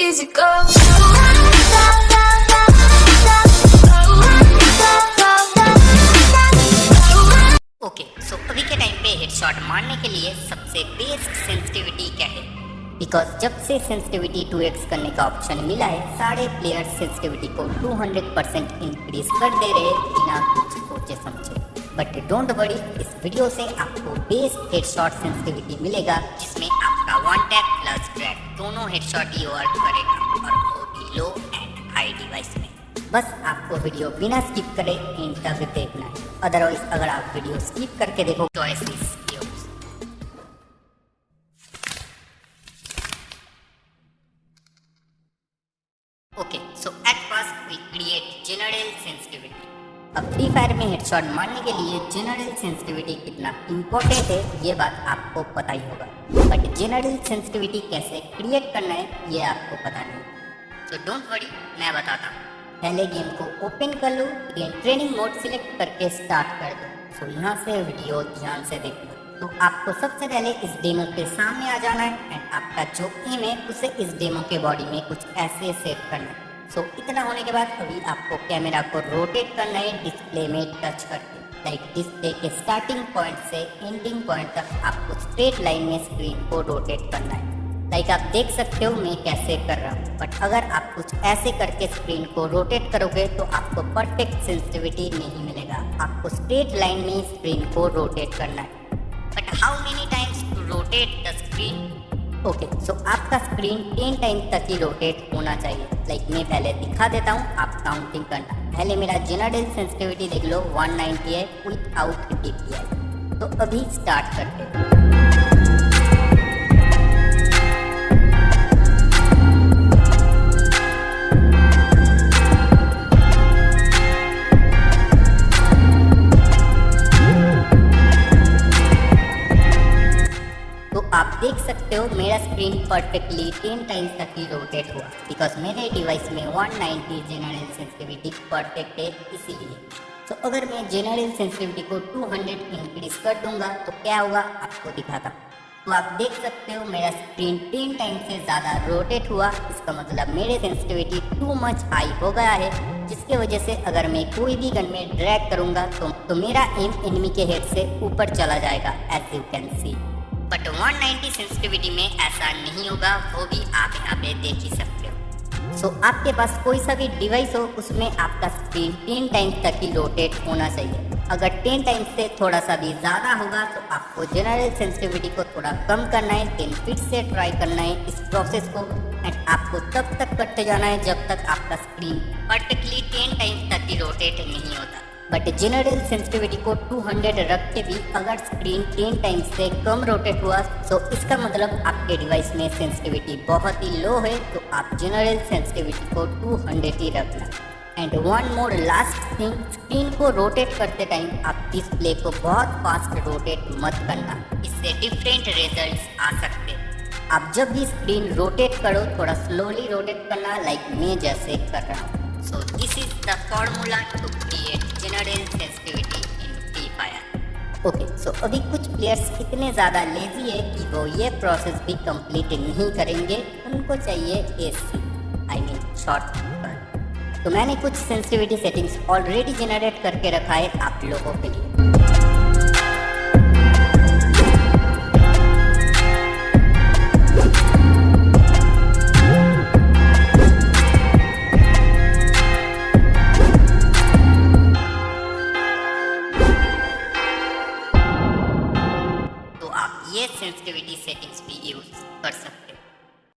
easy go. Okay so अभी के time पे हेडशॉट मारने के लिए सबसे बेस्ट सेंसिटिविटी क्या है? बिकॉज जब से सेंसिटिविटी 2x करने का ऑप्शन मिला है, सारे प्लेयर्स सेंसिटिविटी को 200% इंक्रीज कर दे रहे हैं बिना कुछ सोचे समझे। बट डोंट वरी, इस वीडियो से आपको बेस्ट हेडशॉट सेंसिटिविटी मिलेगा जिसमें आपका वन टैप प्लस ड्रैग दोनों हेडशॉट ही वर्क करेगा और वो भी लो एंड हाई डिवाइस में। बस आपको वीडियो बिना स्किप करे एंड तक देखना है, अदरवाइज अगर आप वीडियो स्किप करके देखो choice is yours. Okay so at first we create general sensitivity. अब फ्री फायर में हेडशॉट मारने के लिए जनरल सेंसिटिविटी कितना इम्पोर्टेंट है ये बात आपको पता ही होगा, बट जनरल सेंसिटिविटी कैसे क्रिएट करना है ये आपको पता नहीं। तो डोंट वरी, मैं बताता हूँ। पहले गेम को ओपन कर लो, गेम ट्रेनिंग मोड सिलेक्ट करके स्टार्ट कर दो। सो यहाँ से वीडियो ध्यान से देख लो। तो आपको सबसे पहले इस डेमो के सामने आ जाना है एंड आपका जो एम है उसे इस डेमो के बॉडी में कुछ ऐसे सेट करना है। सो इतना होने के बाद अभी आपको कैमरा को रोटेट करना है डिस्प्ले में टच करके। लाइक डिस्प्ले के स्टार्टिंग पॉइंट से एंडिंग पॉइंट तक आपको स्ट्रेट लाइन में स्क्रीन को रोटेट करना है। लाइक आप देख सकते हो मैं कैसे कर रहा हूँ, बट अगर आप कुछ ऐसे करके स्क्रीन को रोटेट करोगे तो आपको परफेक्ट सेंसिटिविटी नहीं मिलेगा। आपको स्ट्रेट लाइन में स्क्रीन को रोटेट करना है। But how many times to rotate the screen? Okay so आपका स्क्रीन 10 टाइम तक ही रोटेट होना चाहिए। लाइक मैं पहले दिखा देता हूँ, आप काउंटिंग करना। पहले मेरा जनरल सेंसिटिविटी देख लो 190 है विदाउट DPI। तो अभी स्टार्ट करते हैं। आप देख सकते हो मेरा स्क्रीन परफेक्टली 10 टाइम्स तक ही रोटेट हुआ बिकॉज मेरे डिवाइस में 190 जनरल सेंसिटिविटी परफेक्ट है इसीलिए। तो अगर मैं जनरल सेंसिटिविटी को 200 इंक्रीज कर दूंगा तो क्या होगा आपको दिखाता हूँ। तो आप देख सकते हो मेरा स्क्रीन 10 टाइम से ज़्यादा रोटेट हुआ। इसका मतलब मेरे सेंसिटिविटी टू मच हाई हो गया है, जिसके वजह से अगर मैं कोई भी गन में ड्रैग करूँगा तो मेरा एम एनिमी के हेड से ऊपर चला जाएगा as you can see. But 190 sensitivity में ऐसा नहीं होगा, वो भी आप यहाँ पे देख ही सकते हो। सो आपके पास कोई सा भी डिवाइस हो उसमें आपका स्क्रीन 10 टाइम तक ही रोटेट होना चाहिए। अगर 10 टाइम से थोड़ा सा भी ज़्यादा होगा तो आपको जनरल सेंसिटिविटी को थोड़ा कम करना है, देन फिर से ट्राई करना है इस प्रोसेस को एंड आपको तब तक करते जाना है जब तक आपका स्क्रीन परफेक्टली 10 टाइम तक ही रोटेट नहीं होता। बट जनरल सेंसिटिविटी को 200 रख के भी अगर स्क्रीन 10 टाइम्स से कम रोटेट हुआ तो इसका मतलब आपके डिवाइस में सेंसिटिविटी बहुत ही लो है। तो आप जनरल सेंसिटिविटी को 200 ही रखना। And one more last thing, screen को रोटेट करते टाइम आप डिस्प्ले को बहुत फास्ट रोटेट मत करना, इससे डिफरेंट रिजल्ट्स आ सकते हैं। आप जब भी स्क्रीन रोटेट करो थोड़ा स्लोली रोटेट करना, लाइक मैं जैसे कर रहा हूँ। So this is the formula to create general sensitivity in Free Fire. Okay, so अभी कुछ प्लेयर्स इतने ज़्यादा लेजी है कि वो ये प्रोसेस भी कंप्लीट नहीं करेंगे, उनको चाहिए AC, I mean short cut. तो मैंने कुछ सेंसिटिविटी सेटिंग्स ऑलरेडी जनरेट करके रखा है आप लोगों के लिए। ये सेंसिटिविटी सेटिंग्स भी यूज कर सकते हैं।